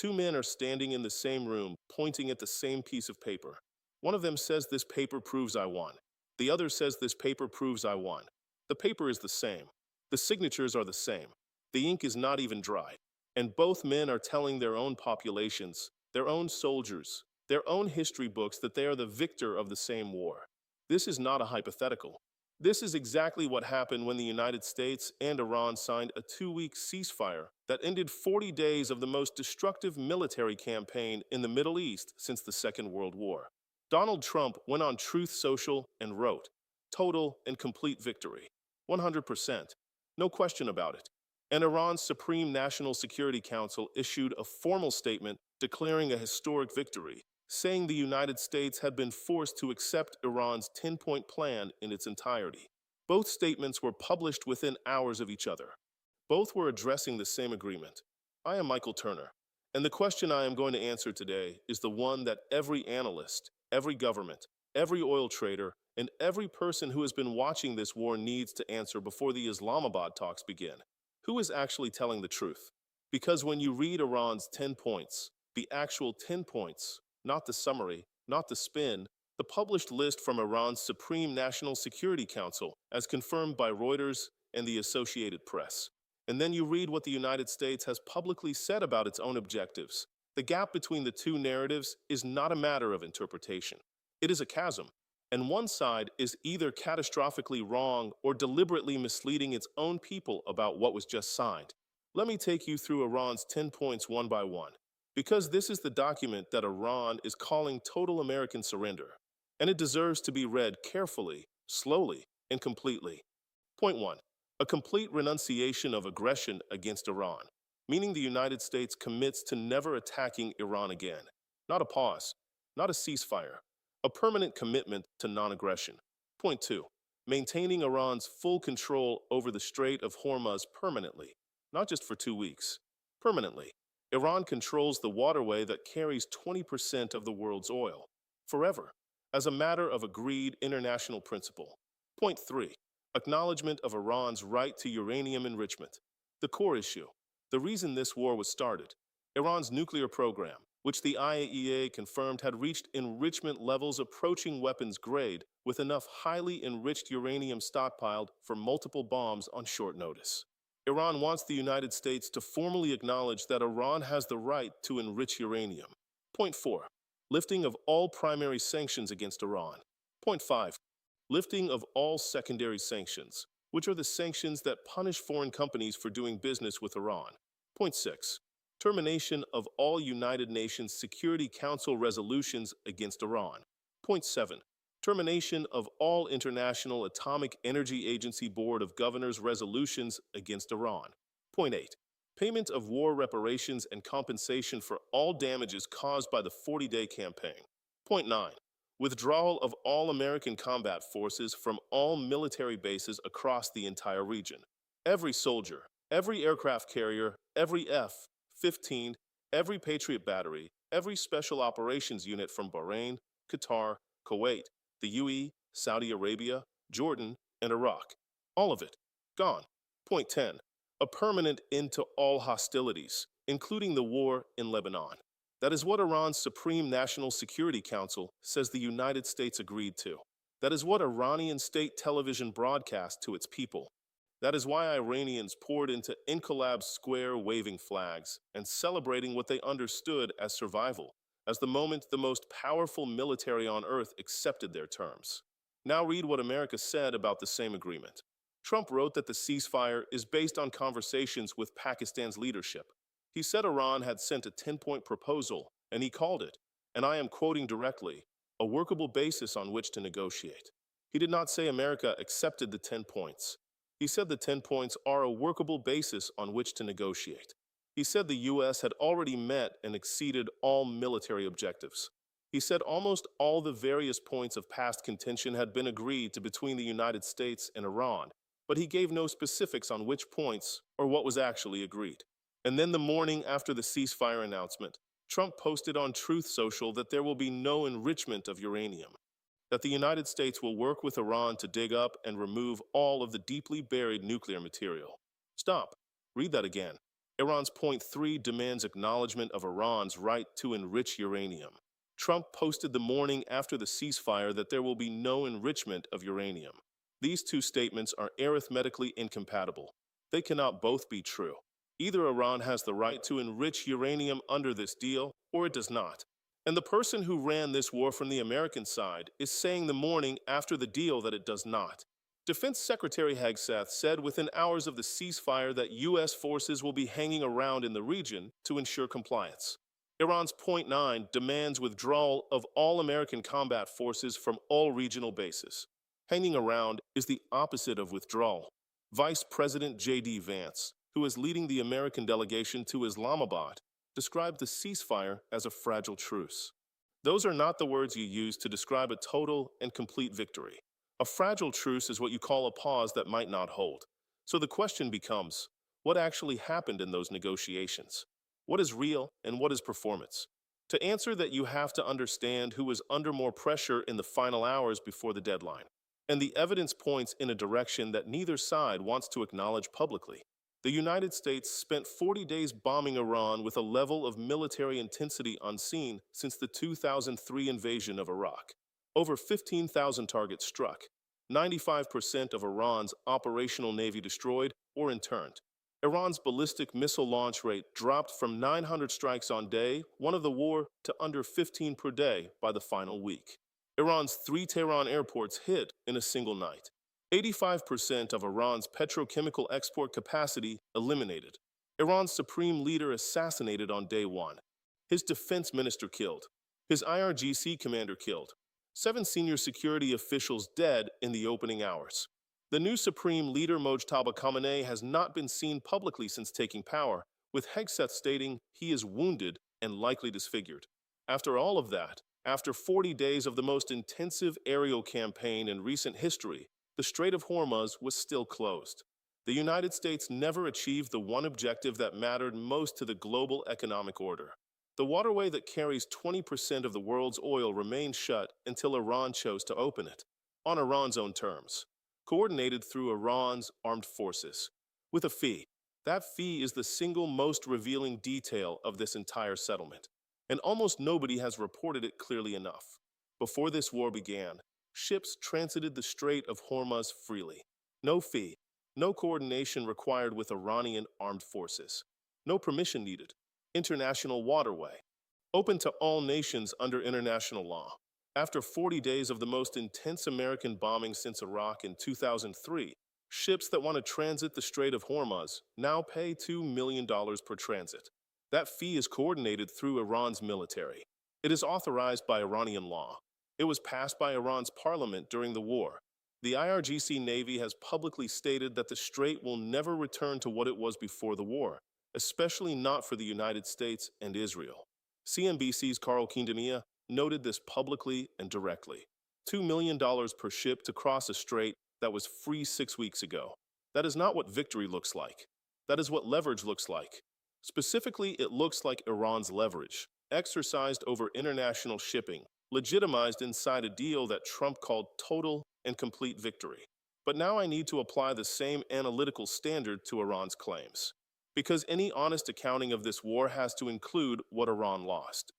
Two men are standing in the same room, pointing at the same piece of paper. One of them says, "This paper proves I won." The other says, "This paper proves I won." The paper is the same. The signatures are the same. The ink is not even dry. And both men are telling their own populations, their own soldiers, their own history books that they are the victor of the same war. This is not a hypothetical. This is exactly what happened when the United States and Iran signed a 2-week ceasefire that ended 40 days of the most destructive military campaign in the Middle East since the Second World War. Donald Trump went on Truth Social and wrote, "Total and complete victory. 100%. No question about it." And Iran's Supreme National Security Council issued a formal statement declaring a historic victory, saying the United States had been forced to accept Iran's 10-point plan in its entirety. Both statements were published within hours of each other. Both were addressing the same agreement. I am Michael Turner, and the question I am going to answer today is the one that every analyst, every government, every oil trader, and every person who has been watching this war needs to answer before the Islamabad talks begin. Who is actually telling the truth? Because when you read Iran's 10 points, the actual 10 points, not the summary, not the spin, the published list from Iran's Supreme National Security Council, as confirmed by Reuters and the Associated Press. And then you read what the United States has publicly said about its own objectives. The gap between the two narratives is not a matter of interpretation. It is a chasm. And one side is either catastrophically wrong or deliberately misleading its own people about what was just signed. Let me take you through Iran's 10 points one by one, because this is the document that Iran is calling total American surrender, and it deserves to be read carefully, slowly, and completely. Point 1. A complete renunciation of aggression against Iran, meaning the United States commits to never attacking Iran again. Not a pause, not a ceasefire, a permanent commitment to non-aggression. Point 2. Maintaining Iran's full control over the Strait of Hormuz permanently, not just for 2 weeks. Permanently. Iran controls the waterway that carries 20% of the world's oil. Forever. As a matter of agreed international principle. Point 3. Acknowledgement of Iran's right to uranium enrichment. The core issue. The reason this war was started. Iran's nuclear program, which the IAEA confirmed had reached enrichment levels approaching weapons grade, with enough highly enriched uranium stockpiled for multiple bombs on short notice. Iran wants the United States to formally acknowledge that Iran has the right to enrich uranium. Point 4. Lifting of all primary sanctions against Iran. Point 5. Lifting of all secondary sanctions, which are the sanctions that punish foreign companies for doing business with Iran. Point 6. Termination of all United Nations Security Council resolutions against Iran. Point 7. Termination of all International Atomic Energy Agency Board of Governors resolutions against Iran. Point 8. Payment of war reparations and compensation for all damages caused by the 40-day campaign. Point 9. Withdrawal of all American combat forces from all military bases across the entire region. Every soldier, every aircraft carrier, every F-15, every Patriot battery, every special operations unit from Bahrain, Qatar, Kuwait, the UAE, Saudi Arabia, Jordan, and Iraq. All of it. Gone. Point 10. A permanent end to all hostilities, including the war in Lebanon. That is what Iran's Supreme National Security Council says the United States agreed to. That is what Iranian state television broadcast to its people. That is why Iranians poured into Inqilab Square waving flags and celebrating what they understood as survival, as the moment the most powerful military on earth accepted their terms. Now read what America said about the same agreement. Trump wrote that the ceasefire is based on conversations with Pakistan's leadership. He said Iran had sent a 10-point proposal, and he called it, and I am quoting directly, a workable basis on which to negotiate. He did not say America accepted the 10 points. He said the 10 points are a workable basis on which to negotiate. He said the U.S. had already met and exceeded all military objectives. He said almost all the various points of past contention had been agreed to between the United States and Iran, but he gave no specifics on which points or what was actually agreed. And then the morning after the ceasefire announcement, Trump posted on Truth Social that there will be no enrichment of uranium, that the United States will work with Iran to dig up and remove all of the deeply buried nuclear material. Stop. Read that again. Iran's point 3 demands acknowledgement of Iran's right to enrich uranium. Trump posted the morning after the ceasefire that there will be no enrichment of uranium. These two statements are arithmetically incompatible. They cannot both be true. Either Iran has the right to enrich uranium under this deal, or it does not. And the person who ran this war from the American side is saying the morning after the deal that it does not. Defense Secretary Hegseth said within hours of the ceasefire that U.S. forces will be hanging around in the region to ensure compliance. Iran's point 9 demands withdrawal of all American combat forces from all regional bases. Hanging around is the opposite of withdrawal. Vice President J.D. Vance, who is leading the American delegation to Islamabad, described the ceasefire as a fragile truce. Those are not the words you use to describe a total and complete victory. A fragile truce is what you call a pause that might not hold. So the question becomes, what actually happened in those negotiations? What is real and what is performance? To answer that, you have to understand who was under more pressure in the final hours before the deadline. And the evidence points in a direction that neither side wants to acknowledge publicly. The United States spent 40 days bombing Iran with a level of military intensity unseen since the 2003 invasion of Iraq. Over 15,000 targets struck, 95% of Iran's operational navy destroyed or interned. Iran's ballistic missile launch rate dropped from 900 strikes on day one of the war to under 15 per day by the final week. Iran's 3 Tehran airports hit in a single night. 85% of Iran's petrochemical export capacity eliminated. Iran's supreme leader assassinated on day 1. His defense minister killed. His IRGC commander killed. 7 senior security officials dead in the opening hours. The new supreme leader Mojtaba Khamenei has not been seen publicly since taking power, with Hegseth stating he is wounded and likely disfigured. After all of that, after 40 days of the most intensive aerial campaign in recent history, the Strait of Hormuz was still closed. The United States never achieved the one objective that mattered most to the global economic order. The waterway that carries 20% of the world's oil remained shut until Iran chose to open it, on Iran's own terms, coordinated through Iran's armed forces, with a fee. That fee is the single most revealing detail of this entire settlement, and almost nobody has reported it clearly enough. Before this war began, ships transited the Strait of Hormuz freely. No fee, no coordination required with Iranian armed forces, no permission needed. International waterway, open to all nations under international law. After 40 days of the most intense American bombing since Iraq in 2003, ships that want to transit the Strait of Hormuz now pay $2 million per transit. That fee is coordinated through Iran's military. It is authorized by Iranian law. It was passed by Iran's parliament during the war. The IRGC Navy has publicly stated that the strait will never return to what it was before the war, especially not for the United States and Israel. CNBC's Carl Quintanilla noted this publicly and directly. $2 million per ship to cross a strait that was free 6 weeks ago. That is not what victory looks like. That is what leverage looks like. Specifically, it looks like Iran's leverage, exercised over international shipping, legitimized inside a deal that Trump called total and complete victory. But now I need to apply the same analytical standard to Iran's claims, because any honest accounting of this war has to include what Iran lost.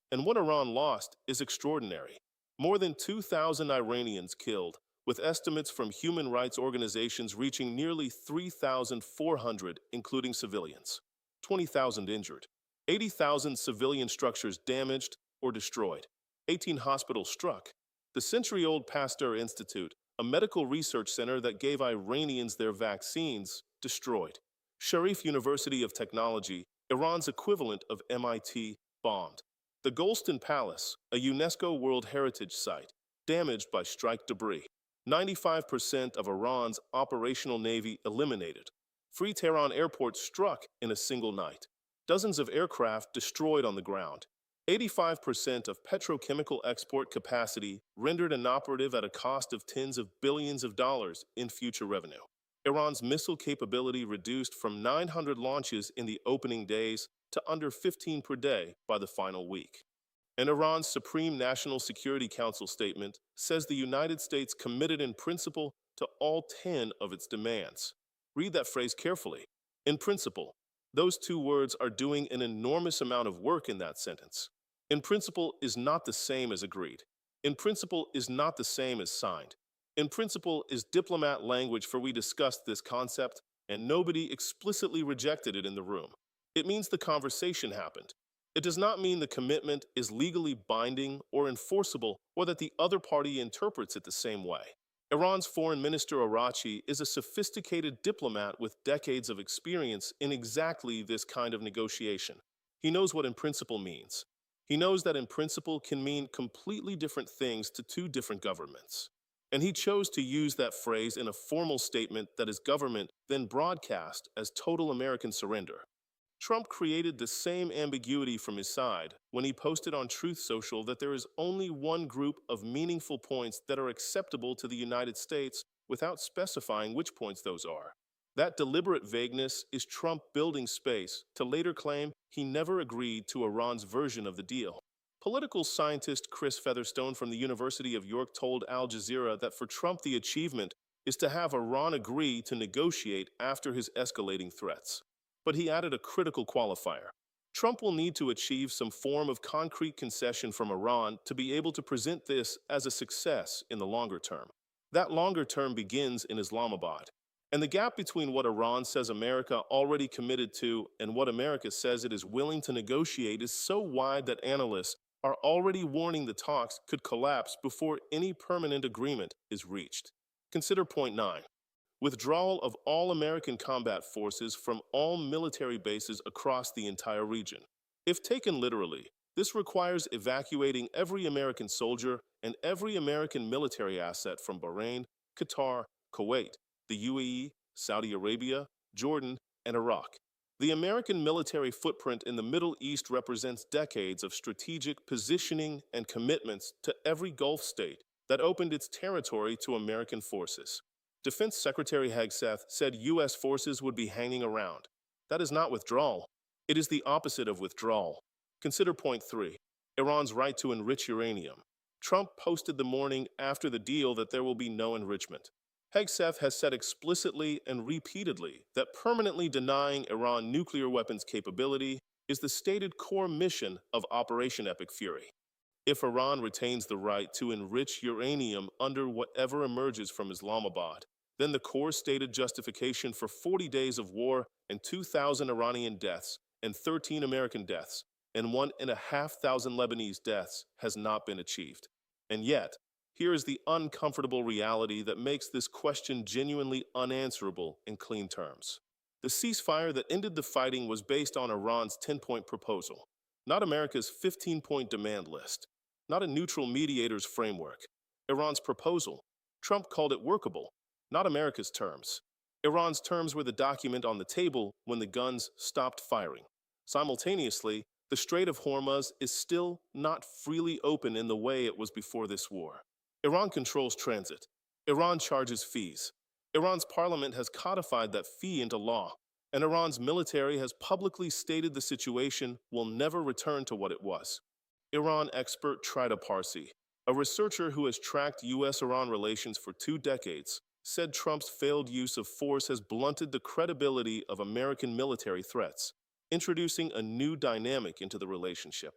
And what Iran lost is extraordinary. More than 2,000 Iranians killed, with estimates from human rights organizations reaching nearly 3,400, including civilians. 20,000 injured. 80,000 civilian structures damaged or destroyed. 18 hospitals struck. The century-old Pasteur Institute, a medical research center that gave Iranians their vaccines, destroyed. Sharif University of Technology, Iran's equivalent of MIT, bombed. The Golestan Palace, a UNESCO World Heritage Site, damaged by strike debris. 95% of Iran's operational navy eliminated. 3 Tehran airports struck in a single night. Dozens of aircraft destroyed on the ground. 85% of petrochemical export capacity rendered inoperative at a cost of tens of billions of dollars in future revenue. Iran's missile capability reduced from 900 launches in the opening days to under 15 per day by the final week. And Iran's Supreme National Security Council statement says the United States committed in principle to all 10 of its demands. Read that phrase carefully. In principle. Those two words are doing an enormous amount of work in that sentence. In principle is not the same as agreed. In principle is not the same as signed. In principle is diplomat language for we discussed this concept and nobody explicitly rejected it in the room. It means the conversation happened. It does not mean the commitment is legally binding or enforceable or that the other party interprets it the same way. Iran's Foreign Minister Arachi is a sophisticated diplomat with decades of experience in exactly this kind of negotiation. He knows what in principle means. He knows that in principle can mean completely different things to two different governments. And he chose to use that phrase in a formal statement that his government then broadcast as total American surrender. Trump created the same ambiguity from his side when he posted on Truth Social that there is only one group of meaningful points that are acceptable to the United States without specifying which points those are. That deliberate vagueness is Trump building space to later claim he never agreed to Iran's version of the deal. Political scientist Chris Featherstone from the University of York told Al Jazeera that for Trump the achievement is to have Iran agree to negotiate after his escalating threats. But he added a critical qualifier. Trump will need to achieve some form of concrete concession from Iran to be able to present this as a success in the longer term. That longer term begins in Islamabad. And the gap between what Iran says America already committed to and what America says it is willing to negotiate is so wide that analysts are already warning the talks could collapse before any permanent agreement is reached. Consider point 9. Withdrawal of all American combat forces from all military bases across the entire region. If taken literally, this requires evacuating every American soldier and every American military asset from Bahrain, Qatar, Kuwait, the UAE, Saudi Arabia, Jordan, and Iraq. The American military footprint in the Middle East represents decades of strategic positioning and commitments to every Gulf state that opened its territory to American forces. Defense Secretary Hegseth said U.S. forces would be hanging around. That is not withdrawal. It is the opposite of withdrawal. Consider point 3, Iran's right to enrich uranium. Trump posted the morning after the deal that there will be no enrichment. Hegseth has said explicitly and repeatedly that permanently denying Iran nuclear weapons capability is the stated core mission of Operation Epic Fury. If Iran retains the right to enrich uranium under whatever emerges from Islamabad, then the core stated justification for 40 days of war and 2,000 Iranian deaths and 13 American deaths and 1,500 Lebanese deaths has not been achieved. And yet, here is the uncomfortable reality that makes this question genuinely unanswerable in clean terms. The ceasefire that ended the fighting was based on Iran's 10-point proposal, not America's 15-point demand list, not a neutral mediator's framework. Iran's proposal. Trump called it workable, not America's terms. Iran's terms were the document on the table when the guns stopped firing. Simultaneously, the Strait of Hormuz is still not freely open in the way it was before this war. Iran controls transit. Iran charges fees. Iran's parliament has codified that fee into law, and Iran's military has publicly stated the situation will never return to what it was. Iran expert Trita Parsi, a researcher who has tracked U.S.-Iran relations for 2 decades, said Trump's failed use of force has blunted the credibility of American military threats, introducing a new dynamic into the relationship.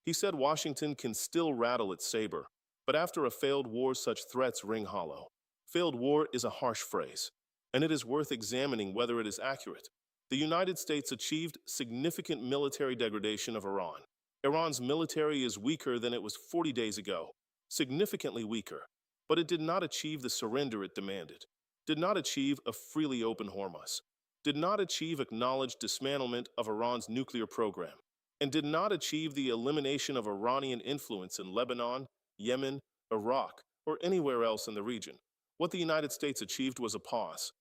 He said Washington can still rattle its saber, but after a failed war, such threats ring hollow. Failed war is a harsh phrase, and it is worth examining whether it is accurate. The United States achieved significant military degradation of Iran. Iran's military is weaker than it was 40 days ago, significantly weaker, but it did not achieve the surrender it demanded, did not achieve a freely open Hormuz, did not achieve acknowledged dismantlement of Iran's nuclear program, and did not achieve the elimination of Iranian influence in Lebanon, Yemen, Iraq, or anywhere else in the region. What the United States achieved was a pause.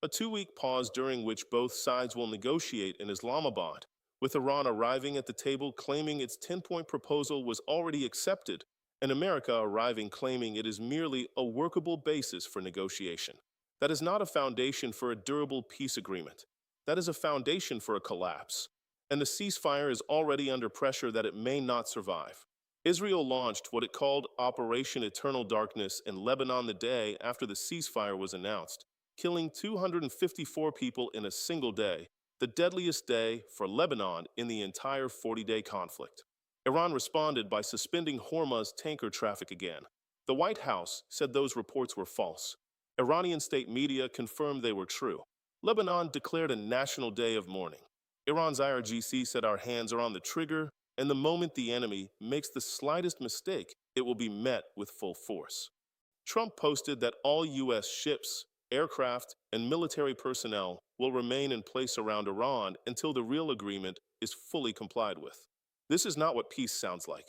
A 2-week pause during which both sides will negotiate in Islamabad, with Iran arriving at the table claiming its 10-point proposal was already accepted, and America arriving claiming it is merely a workable basis for negotiation. That is not a foundation for a durable peace agreement. That is a foundation for a collapse. And the ceasefire is already under pressure that it may not survive. Israel launched what it called Operation Eternal Darkness in Lebanon the day after the ceasefire was announced, killing 254 people in a single day the deadliest day for Lebanon in the entire 40-day conflict. Iran responded by suspending Hormuz tanker traffic again. The White House said those reports were false. Iranian state media confirmed they were true. Lebanon declared a national day of mourning. Iran's IRGC said our hands are on the trigger, and the moment the enemy makes the slightest mistake, it will be met with full force. Trump posted that all U.S. ships, aircraft, and military personnel will remain in place around Iran until the real agreement is fully complied with. This is not what peace sounds like.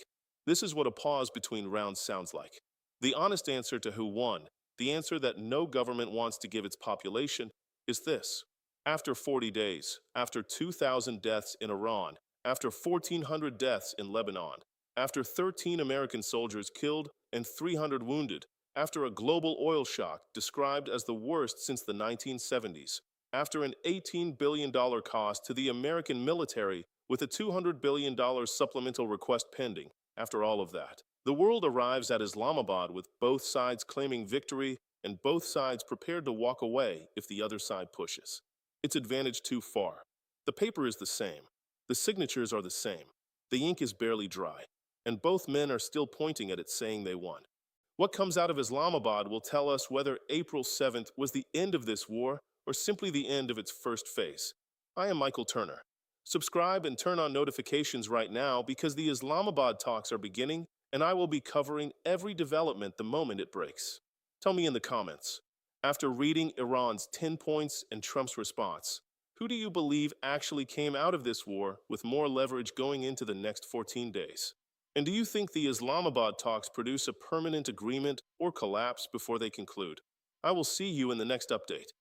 This is what a pause between rounds sounds like. The honest answer to who won, the answer that no government wants to give its population, is this. After 40 days, after 2,000 deaths in Iran, after 1,400 deaths in Lebanon, after 13 American soldiers killed and 300 wounded, after a global oil shock described as the worst since the 1970s, after an $18 billion cost to the American military with a $200 billion supplemental request pending, after all of that, the world arrives at Islamabad with both sides claiming victory and both sides prepared to walk away if the other side pushes. It's advantage too far. The paper is the same. The signatures are the same. The ink is barely dry. And both men are still pointing at it saying they won. What comes out of Islamabad will tell us whether April 7th was the end of this war or simply the end of its first phase. I am Michael Turner. Subscribe and turn on notifications right now because the Islamabad talks are beginning and I will be covering every development the moment it breaks. Tell me in the comments, after reading Iran's 10 points and Trump's response, who do you believe actually came out of this war with more leverage going into the next 14 days? And do you think the Islamabad talks produce a permanent agreement or collapse before they conclude? I will see you in the next update.